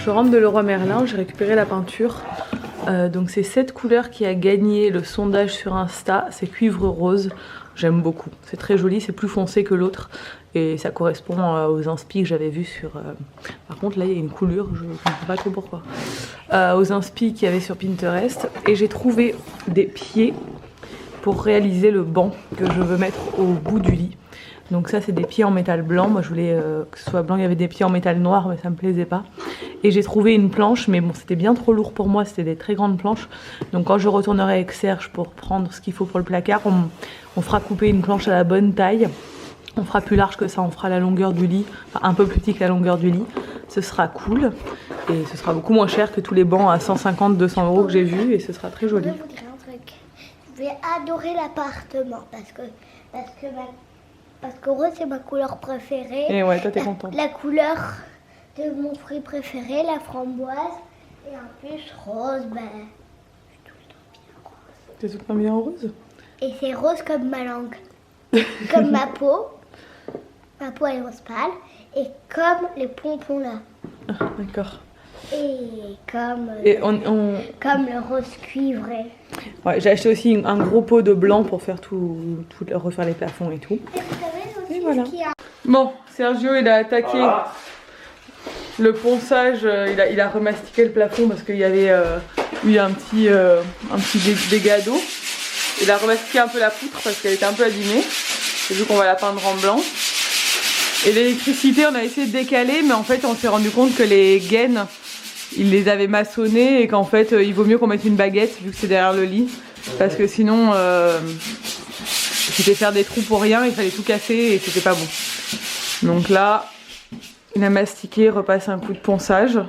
je rentre de Leroy Merlin, j'ai récupéré la peinture. Donc c'est cette couleur qui a gagné le sondage sur Insta, c'est cuivre rose. J'aime beaucoup, c'est très joli, c'est plus foncé que l'autre. Et ça correspond aux inspi que j'avais vus sur... Par contre là il y a une coulure, je ne comprends pas trop pourquoi. Aux inspi qu'il y avait sur Pinterest. Et j'ai trouvé des pieds pour réaliser le banc que je veux mettre au bout du lit. Donc ça c'est des pieds en métal blanc, moi je voulais que ce soit blanc, il y avait des pieds en métal noir mais ça me plaisait pas. Et j'ai trouvé une planche mais bon c'était bien trop lourd pour moi, c'était des très grandes planches. Donc quand je retournerai avec Serge pour prendre ce qu'il faut pour le placard, on fera couper une planche à la bonne taille. On fera plus large que ça, on fera la longueur du lit, enfin un peu plus petit que la longueur du lit. Ce sera cool et ce sera beaucoup moins cher que tous les bancs à 150-200 € que j'ai vus et ce sera très joli. Je vous dirai un truc, je vais adorer l'appartement parce que rose c'est ma couleur préférée. Et ouais, toi t'es content. La couleur de mon fruit préféré, la framboise. Et en plus rose, ben, je suis tout le temps bien rose. T'es tout le temps bien rose? Et c'est rose comme ma langue, comme ma peau. Ma peau est rose pâle. Et comme les pompons là. Ah, d'accord. Et comme, comme le rose cuivré. Ouais, j'ai acheté aussi un gros pot de blanc pour faire refaire les plafonds et tout. Et vous savez aussi Et voilà. ce qu'il y a. Bon, Sergio il a attaqué le ponçage, il a remastiqué le plafond parce qu'il y avait eu un petit dégât d'eau. Il a remastiqué un peu la poutre parce qu'elle était un peu abîmée. Et vu qu'on va la peindre en blanc. Et l'électricité, on a essayé de décaler, mais en fait on s'est rendu compte que les gaines, il les avait maçonnées et qu'en fait il vaut mieux qu'on mette une baguette vu que c'est derrière le lit. Parce que sinon c'était faire des trous pour rien, il fallait tout casser et c'était pas bon. Donc là, il a mastiqué, repasse un coup de ponçage.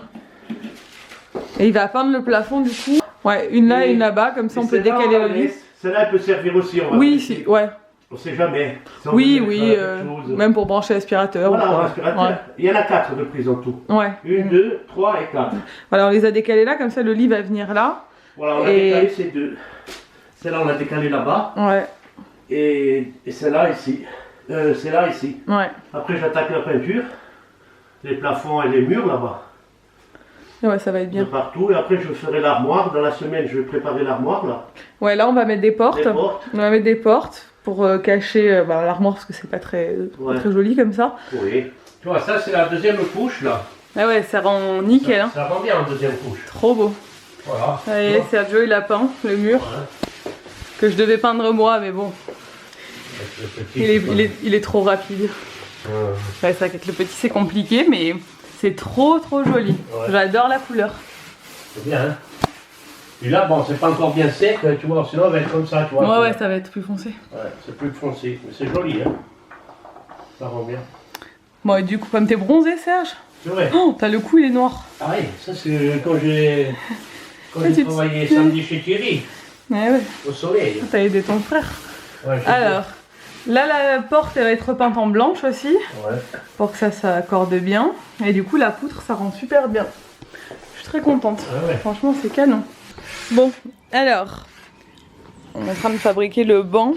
Et il va peindre le plafond du coup. Ouais, une là et une là-bas, comme ça on peut décaler le lit. Celle-là elle peut servir aussi. Oui, si, ouais. On sait jamais. Si on Oui, veut oui, chose. même pour brancher l'aspirateur. Voilà, l'aspirateur. Ouais. Il y en a 4 de prises en tout. Ouais. 1, 2, 3 et 4. Voilà, on les a décalés là, comme ça le lit va venir là. Voilà, on a décalé ces deux. Celle-là, on l'a décalé là-bas. Ouais. Et celle-là ici. Celle-là ici. Ouais. Après, j'attaque la peinture, les plafonds et les murs là-bas. Ouais, ça va être bien. De partout. Et après, je ferai l'armoire. Dans la semaine, je vais préparer l'armoire là. Ouais, là, on va mettre des portes. Des portes. On va mettre des portes pour cacher l'armoire parce que c'est pas très joli comme ça. Oui. Tu vois, ça, c'est la deuxième couche là. Ah ouais, ça rend nickel. Hein. Ça rend bien en deuxième couche. Trop beau. Voilà. Allez, Sergio, il a peint le mur. Ouais. Que je devais peindre moi, mais bon. Il est trop rapide. Ouais, c'est vrai qu'avec le petit, c'est compliqué, mais c'est trop joli. Ouais. J'adore la couleur. C'est bien, hein. Et là, bon, c'est pas encore bien sec, tu vois, sinon ça va être comme ça, tu vois. Ouais, ça va être plus foncé. Ouais, c'est plus foncé, mais c'est joli, hein. Ça rend bien. Bon, et du coup, comme t'es bronzé, Serge. C'est vrai. Oh, t'as le cou, il est noir. Ah oui, ça c'est quand j'ai travaillé samedi chez Thierry. Ouais, ouais. Au soleil. T'as aidé ton frère. Ouais, alors, là, la porte, elle va être repeinte en blanche aussi. Ouais. Pour que ça s'accorde bien. Et du coup, la poutre, ça rend super bien. Je suis très contente. Ouais. Franchement, c'est canon. Bon, alors, on est en train de fabriquer le banc.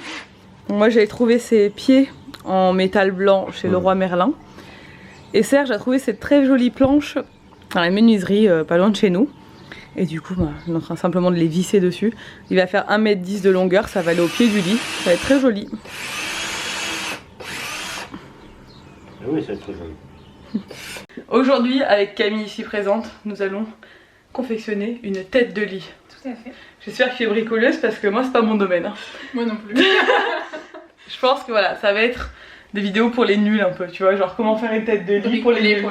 Donc, moi, j'avais trouvé ces pieds en métal blanc chez Leroy Merlin. Et Serge a trouvé cette très jolie planche dans la menuiserie pas loin de chez nous. Et du coup, on est en train simplement de les visser dessus. Il va faire 1,10 m de longueur, ça va aller au pied du lit. Ça va être très joli. Oui, ça va être très joli. Aujourd'hui, avec Camille ici présente, nous allons confectionner une tête de lit. Tout à fait. J'espère que tu es bricoleuse parce que moi, c'est pas mon domaine. Hein. Moi non plus. Je pense que voilà, ça va être des vidéos pour les nuls un peu, tu vois, genre comment faire une tête de lit pour les nuls.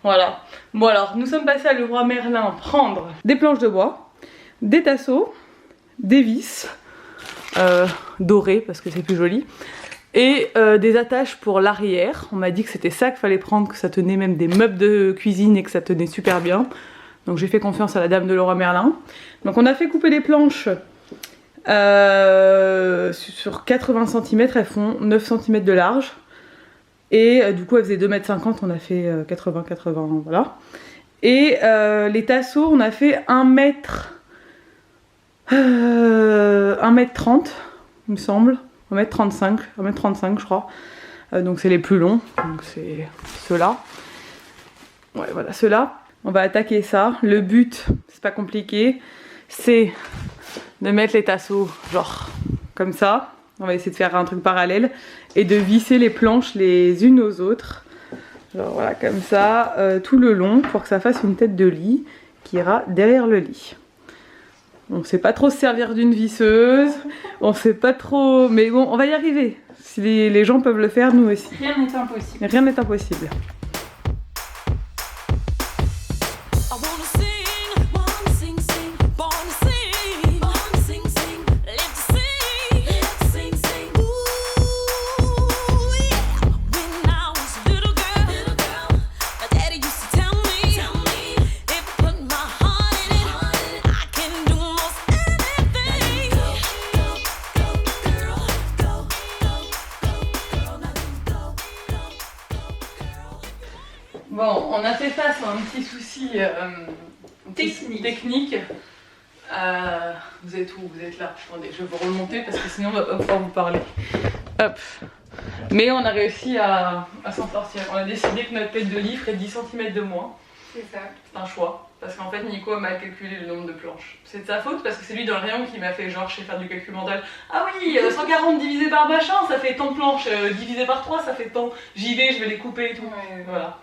Voilà. Bon alors, nous sommes passés à Leroy Merlin prendre des planches de bois, des tasseaux, des vis dorées parce que c'est plus joli, et des attaches pour l'arrière. On m'a dit que c'était ça qu'il fallait prendre, que ça tenait même des meubles de cuisine et que ça tenait super bien. Donc j'ai fait confiance à la dame de Leroy Merlin. Donc on a fait couper les planches sur 80 cm, elles font 9 cm de large. Et du coup elles faisaient 2,50 m, on a fait 80, voilà. Et les tasseaux, on a fait 1,30 m, il me semble. 1,35 m je crois. Donc c'est les plus longs, donc c'est ceux-là. Ouais, voilà, ceux-là. On va attaquer ça. Le but, c'est pas compliqué, c'est de mettre les tasseaux genre comme ça. On va essayer de faire un truc parallèle et de visser les planches les unes aux autres. Genre voilà, comme ça, tout le long pour que ça fasse une tête de lit qui ira derrière le lit. On sait pas trop se servir d'une visseuse, on sait pas trop... Mais bon, on va y arriver. Si les gens peuvent le faire, nous aussi. Rien n'est impossible. Rien n'est impossible. Bon, on a fait face à un petit souci technique. Vous êtes où? Vous êtes là. Attendez, je vais vous remonter parce que sinon on va pas pouvoir vous parler. Hop. Mais on a réussi à s'en sortir. On a décidé que notre tête de lit ferait 10 cm de moins. C'est ça. C'est un choix. Parce qu'en fait, Nico a mal calculé le nombre de planches. C'est de sa faute parce que c'est lui dans le rayon qui m'a fait genre, je sais faire du calcul mental. Ah oui, 140 divisé par machin, ça fait tant de planches. Divisé par 3, ça fait tant. J'y vais, je vais les couper et tout. Ouais. Voilà.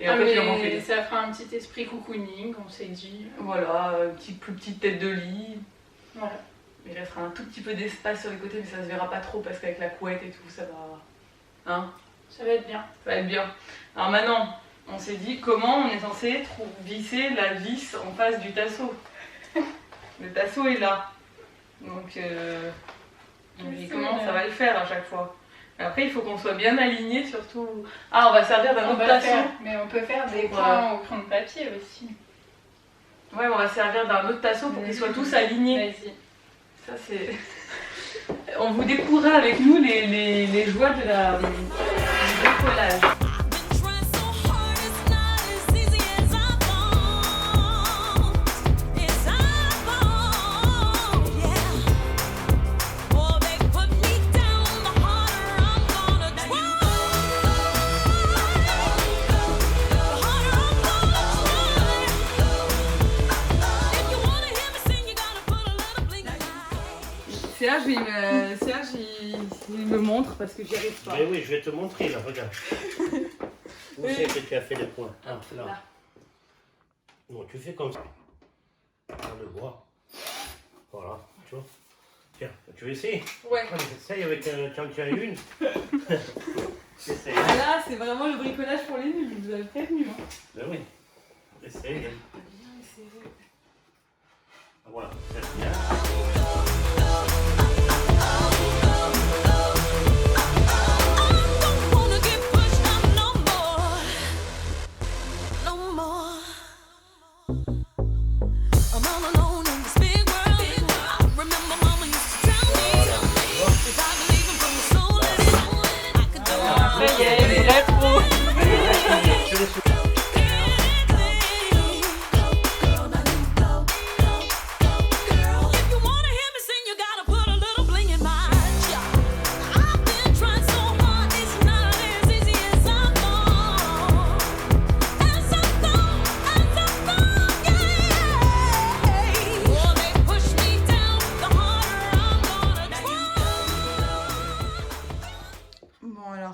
Et en fait, mais ça fera un petit esprit cocooning, on s'est dit. Voilà, plus petite tête de lit. Voilà. Il restera un tout petit peu d'espace sur les côtés, mais ça se verra pas trop parce qu'avec la couette et tout, ça va. Hein? Ça va être bien. Ça va être bien. Alors maintenant, on s'est dit comment on est censé visser la vis en face du tasseau. Le tasseau est là. Donc, on dit comment ça va le faire à chaque fois. Après, il faut qu'on soit bien aligné, surtout. Ah, on va servir d'un autre tasseau. Mais on peut faire des points au crayon de papier aussi. Ouais, on va servir d'un autre tasseau pour qu'ils soient tous alignés. Vas-y. Ça, c'est. On vous découvrira avec nous les joies du bricolage. Serge, il me montre parce que j'y arrive pas. Mais oui, je vais te montrer là, regarde. Où c'est que tu as fait les points? Ah, là. Non, tu fais comme ça. On le voit. Voilà, tu vois. Tiens, tu veux essayer? Ouais. Essaye avec tu as une. Essaye. Ah là, c'est vraiment le bricolage pour les nuls, vous avez prévenu. Hein. Ben oui. Essaye. Bien essayé. Ah, voilà, c'est bien.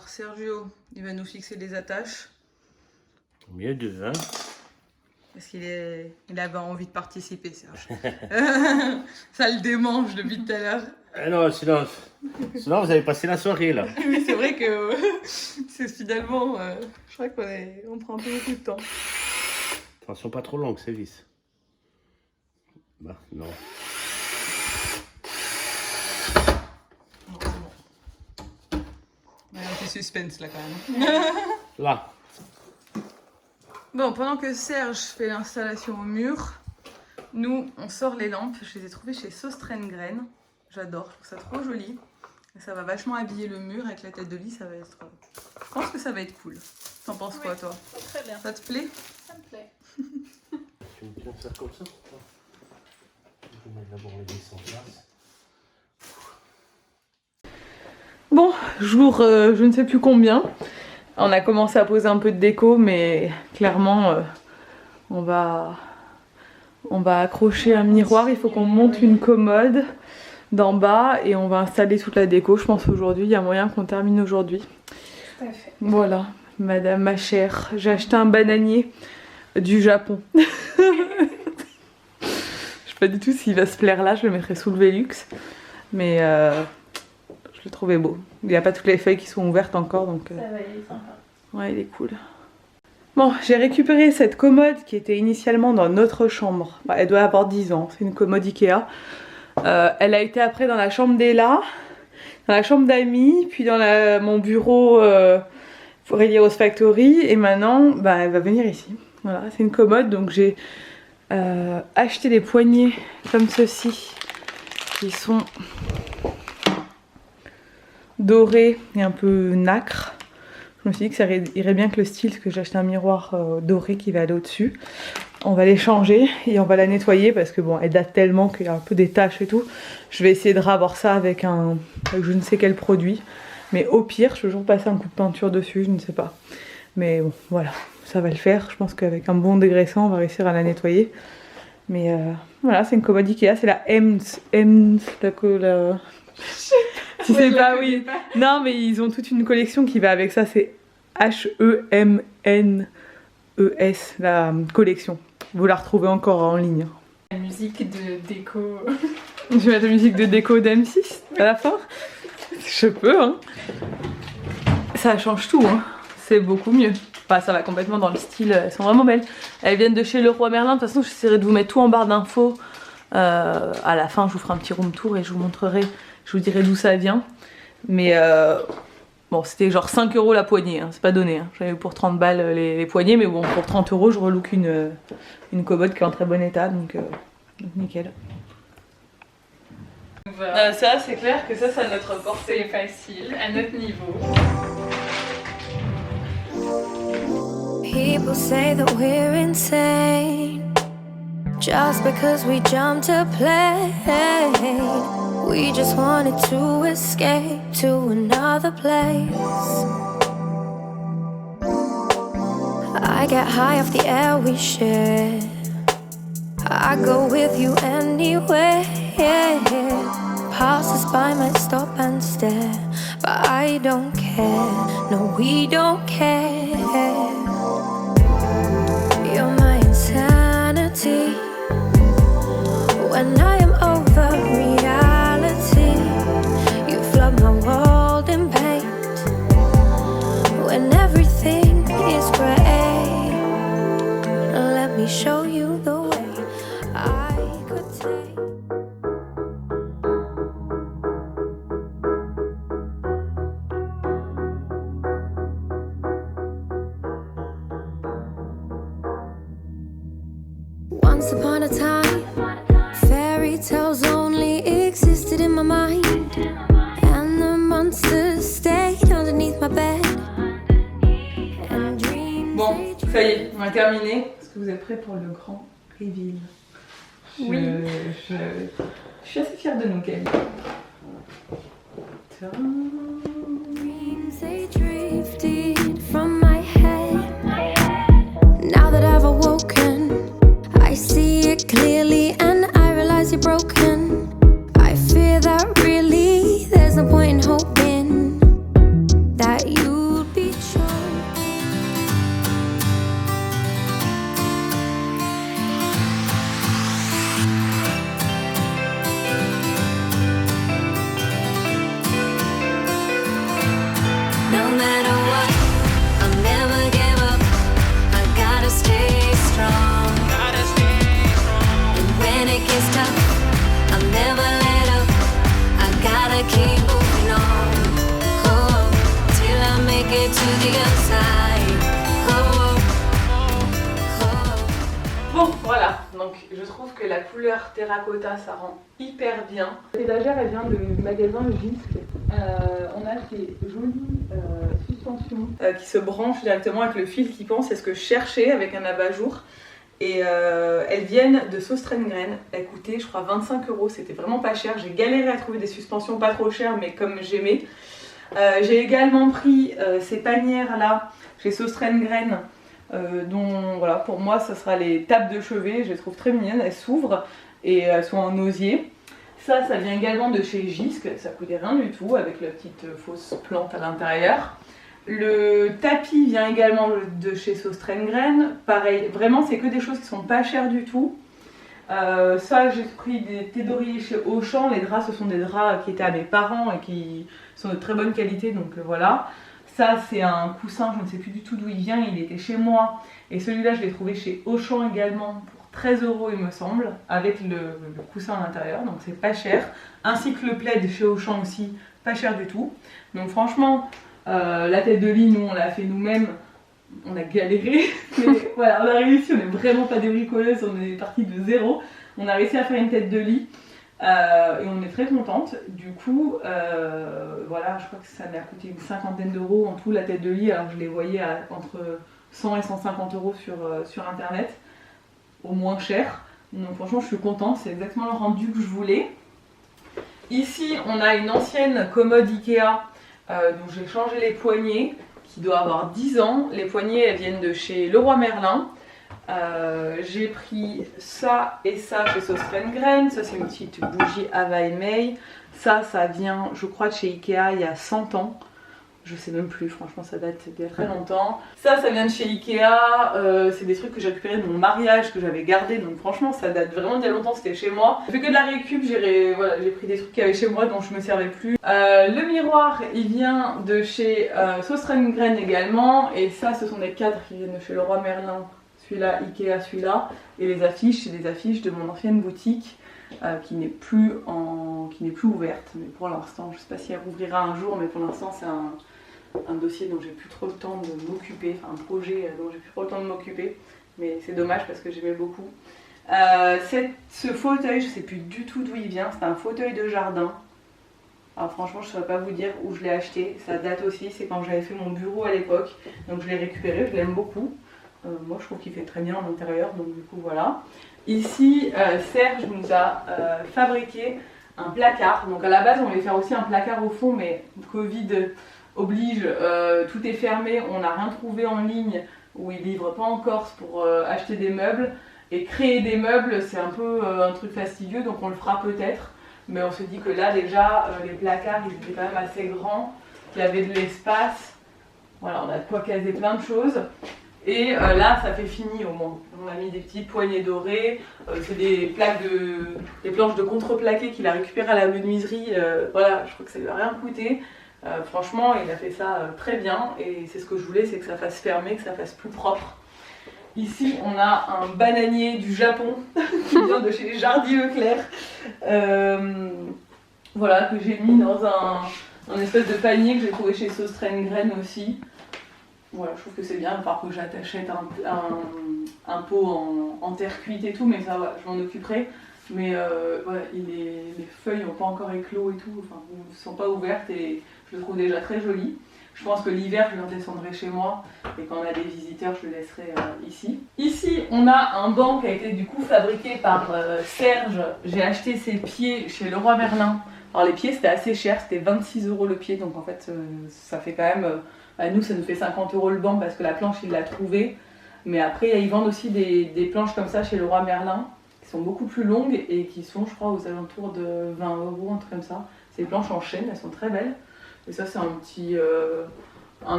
Sergio, il va nous fixer des attaches. Mieux de, hein? Parce qu'il avait envie de participer, Serge. Ça le démange depuis tout à l'heure. Ah non, sinon vous avez passé la soirée là. Mais c'est vrai que c'est finalement, je crois qu'on prend un peu beaucoup de temps. Attention, pas trop longue ces vis. Bah, non. Ouais, un petit suspense là quand même. Là. Bon, pendant que Serge fait l'installation au mur, nous on sort les lampes. Je les ai trouvées chez Sostrengren. J'adore, je trouve ça trop joli. Et ça va vachement habiller le mur avec la tête de lit, ça va être. Je pense que ça va être cool. T'en penses quoi toi? Très bien. Ça te plaît? Ça me plaît. Tu me tiens ça comme ça? Je vais mettre d'abord les vis en place. Bon, jour je ne sais plus combien. On a commencé à poser un peu de déco, mais clairement On va accrocher un miroir, il faut qu'on monte une commode d'en bas et on va installer toute la déco, je pense aujourd'hui, il y a moyen qu'on termine aujourd'hui. Tout à fait. Voilà, madame ma chère, j'ai acheté un bananier du Japon. Je sais pas du tout s'il va se plaire là, je le mettrai sous le Velux, mais je le trouvais beau. Il n'y a pas toutes les feuilles qui sont ouvertes encore, donc Ça va, il est sympa. ouais, il est cool. Bon, j'ai récupéré cette commode qui était initialement dans notre chambre. Bah, elle doit avoir 10 ans, c'est une commode Ikea. Elle a été après dans la chambre d'Ella, dans la chambre d'Amy, puis dans mon bureau Fourier Rose Factory, et maintenant bah, elle va venir ici. Voilà, c'est une commode, donc j'ai acheté des poignées comme ceci, qui sont dorés et un peu nacre. Je me suis dit que ça irait bien que le style, parce que j'ai acheté un miroir doré qui va aller au-dessus. On va les changer et on va la nettoyer parce que bon, elle date tellement qu'il y a un peu des taches et tout. Je vais essayer de ravoir ça avec je ne sais quel produit. Mais au pire, je peux toujours passer un coup de peinture dessus, je ne sais pas. Mais bon, voilà, ça va le faire. Je pense qu'avec un bon dégraissant, on va réussir à la nettoyer. Mais voilà, c'est une commode Ikea, c'est la Ems, la... Tu sais pas, oui. Non, mais ils ont toute une collection qui va avec ça, c'est H-E-M-N-E-S, la collection. Vous la retrouvez encore en ligne. La musique de déco. Je vais mettre la musique de déco d'M6 à la fin. Je peux, hein. Ça change tout, hein. C'est beaucoup mieux. Enfin, ça va complètement dans le style, elles sont vraiment belles. Elles viennent de chez Leroy Merlin, de toute façon j'essaierai de vous mettre tout en barre d'infos. À la fin je vous ferai un petit room tour et je vous montrerai, je vous dirai d'où ça vient. Mais bon, c'était genre 5 € la poignée, hein. C'est pas donné, hein. J'avais eu pour 30 balles les poignées, mais bon, pour 30 € je relook une commode qui est en très bon état, donc nickel. Voilà. Ça c'est clair que ça à notre portée. C'est facile, à notre niveau. People say that we're insane just because we jumped a plane. We just wanted to escape to another place. I get high off the air we share. I go with you anywhere. Passers by might stop and stare, but I don't care. No, we don't care. You're my insanity. When I am over reality, you flood my world in paint. When everything is grey, let me show you the way I could take. Once upon a time, fairy tales only existed in my mind, and the monsters stayed underneath my bed. And dreams. Bon, ça y est, on a terminé. Est-ce que vous êtes prêts pour le grand reveal? Oui. Je suis assez fière de nous, Camille. Dreams, they drifted from my head. Now that I've awoken, I see it clearly and I realize you're broken. I fear that really there's no point in hoping that you'd be true. No matter what, I'll never give up. I gotta stay strong. And when it gets tough, I'll never let up. I gotta keep moving on. Oh, till I make it to the other side. Oh, oh. Bon, voilà. Donc, je trouve que la couleur terracotta, ça rend hyper bien. L'étagère, elle vient du magasin Gisque. On a ces jolies suspensions qui se branchent directement avec le fil qui pend. C'est ce que je cherchais avec un abat-jour. Et elles viennent de Sostrengren. Elles coûtaient, je crois, 25 €. C'était vraiment pas cher. J'ai galéré à trouver des suspensions pas trop chères, mais comme j'aimais. J'ai également pris ces panières là chez Sostrengren dont voilà, pour moi ça sera les tables de chevet, je les trouve très mignonnes, elles s'ouvrent et elles sont en osier. Ça vient également de chez Gisque, ça coûtait rien du tout avec la petite fausse plante à l'intérieur. Le tapis vient également de chez Sostrengren, pareil, vraiment c'est que des choses qui sont pas chères du tout. Ça j'ai pris des thés d'oreiller chez Auchan, les draps ce sont des draps qui étaient à mes parents et qui sont de très bonne qualité, donc voilà. Ça c'est un coussin, je ne sais plus du tout d'où il vient, il était chez moi et celui-là je l'ai trouvé chez Auchan également pour 13 € il me semble, avec le coussin à l'intérieur, donc c'est pas cher. Ainsi que le plaid chez Auchan aussi, pas cher du tout. Donc franchement, la tête de lit, nous on l'a fait nous-mêmes, on a galéré, mais voilà, on a réussi, on n'est vraiment pas des bricoleuses, on est parti de zéro. On a réussi à faire une tête de lit et on est très contente. Du coup, voilà, je crois que ça m'a coûté une 50aine d'euros en tout la tête de lit, alors je les voyais entre 100 et 150 € sur internet, au moins cher. Donc franchement je suis contente, c'est exactement le rendu que je voulais. Ici on a une ancienne commode Ikea dont j'ai changé les poignées, qui doit avoir 10 ans. Les poignées elles viennent de chez Leroy Merlin. J'ai pris ça et ça chez Sostrengren. Ça c'est une petite bougie Ava et May. Ça vient je crois de chez Ikea il y a 100 ans. Je sais même plus, franchement ça date d'il y a très longtemps. Ça vient de chez Ikea, c'est des trucs que j'ai récupérés de mon mariage, que j'avais gardé, donc franchement ça date vraiment d'il y a longtemps, c'était chez moi. J'ai fait que de la récup, voilà, j'ai pris des trucs qu'il y avait chez moi dont je me servais plus. Le miroir, il vient de chez Sostrengren également, et ça ce sont des cadres qui viennent de chez Leroy Merlin, celui-là, Ikea, celui-là. Et les affiches, c'est des affiches de mon ancienne boutique. Qui n'est plus ouverte, mais pour l'instant, je sais pas si elle rouvrira un jour, mais pour l'instant c'est un dossier dont j'ai plus trop le temps de m'occuper, enfin un projet dont j'ai plus trop le temps de m'occuper, mais c'est dommage parce que j'aimais beaucoup. Ce fauteuil, je sais plus du tout d'où il vient, c'est un fauteuil de jardin. Alors franchement je ne saurais pas vous dire où je l'ai acheté, ça date aussi, c'est quand j'avais fait mon bureau à l'époque, donc je l'ai récupéré, je l'aime beaucoup. Moi je trouve qu'il fait très bien à l'intérieur, donc du coup voilà. Ici, Serge nous a fabriqué un placard. Donc à la base, on voulait faire aussi un placard au fond, mais Covid oblige, tout est fermé, on n'a rien trouvé en ligne, où ils livrent pas en Corse pour acheter des meubles. Et créer des meubles, c'est un peu un truc fastidieux, donc on le fera peut-être. Mais on se dit que là déjà, les placards, ils étaient quand même assez grands, qu'il y avait de l'espace. Voilà, on a de quoi caser plein de choses. Et là, ça fait fini au moins. On a mis des petites poignées dorées. C'est des planches de contreplaqué qu'il a récupérées à la menuiserie. Voilà, je crois que ça lui a rien coûté. Franchement, il a fait ça très bien. Et c'est ce que je voulais, c'est que ça fasse fermer, que ça fasse plus propre. Ici, on a un bananier du Japon qui vient de chez les Jardies Leclerc. Voilà, que j'ai mis dans un espèce de panier que j'ai trouvé chez Sostrengren aussi. Voilà, je trouve que c'est bien, à part que j'achète un pot en terre cuite et tout, mais ça va, je m'en occuperai. Mais voilà, les feuilles n'ont pas encore éclos et tout, enfin, ne sont pas ouvertes et je le trouve déjà très joli. Je pense que l'hiver, je le redescendrai chez moi et quand on a des visiteurs, je le laisserai ici. Ici, on a un banc qui a été du coup fabriqué par Serge. J'ai acheté ses pieds chez Leroy Merlin. Alors les pieds, c'était assez cher, c'était 26 € le pied, donc en fait, ça fait quand même... nous, ça nous fait 50 € le banc parce que la planche, il l'a trouvée. Mais après, ils vendent aussi des planches comme ça chez Leroy Merlin, qui sont beaucoup plus longues et qui sont, je crois, aux alentours de 20 €, un truc comme ça. C'est des planches en chêne, elles sont très belles. Et ça, c'est un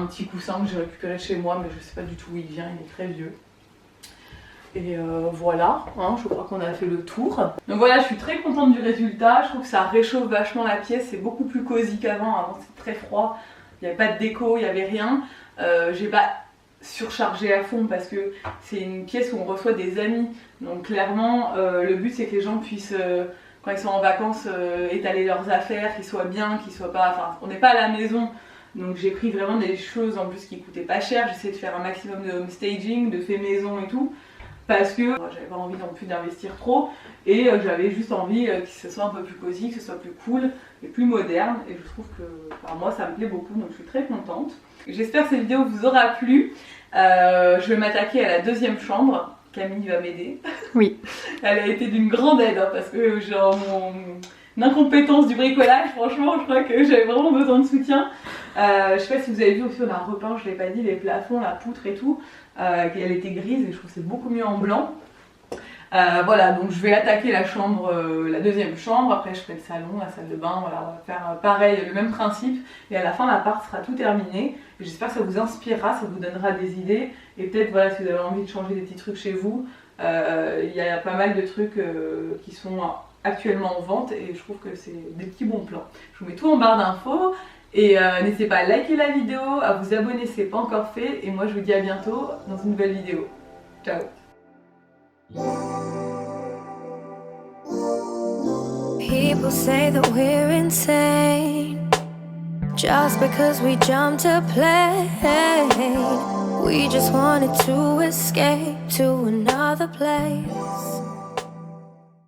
petit coussin que j'ai récupéré de chez moi, mais je sais pas du tout où il vient, il est très vieux. Et voilà, hein, je crois qu'on a fait le tour. Donc voilà, je suis très contente du résultat. Je trouve que ça réchauffe vachement la pièce, c'est beaucoup plus cosy qu'avant. Avant, c'était très froid. Il n'y avait pas de déco, il n'y avait rien. J'ai pas surchargé à fond parce que c'est une pièce où on reçoit des amis. Donc clairement, le but c'est que les gens puissent, quand ils sont en vacances, étaler leurs affaires, qu'ils soient bien, qu'ils soient pas... Enfin, on n'est pas à la maison. Donc j'ai pris vraiment des choses en plus qui coûtaient pas cher. J'essaie de faire un maximum de home staging, de fait maison et tout. Parce que j'avais pas envie non plus d'investir trop. Et j'avais juste envie que ce soit un peu plus cosy, que ce soit plus cool et plus moderne. Et je trouve que moi ça me plaît beaucoup, donc je suis très contente. J'espère que cette vidéo vous aura plu. Je vais m'attaquer à la deuxième chambre. Camille va m'aider. Oui. Elle a été d'une grande aide hein, parce que genre mon incompétence du bricolage, franchement je crois que j'avais vraiment besoin de soutien. Je sais pas si vous avez vu aussi, on a repeint, je l'ai pas dit, les plafonds, la poutre et tout. Elle était grise et je trouve que c'est beaucoup mieux en blanc. Voilà, donc je vais attaquer la chambre, la deuxième chambre, après je ferai le salon, la salle de bain, voilà, on va faire pareil, le même principe, et à la fin l'appart sera tout terminé. J'espère que ça vous inspirera, ça vous donnera des idées, et peut-être voilà, si vous avez envie de changer des petits trucs chez vous, il y a pas mal de trucs qui sont actuellement en vente, et je trouve que c'est des petits bons plans. Je vous mets tout en barre d'infos, et n'hésitez pas à liker la vidéo, à vous abonner si ce n'est pas encore fait, et moi je vous dis à bientôt dans une nouvelle vidéo. Ciao. People say that we're insane just because we jumped a plane. We just wanted to escape to another place.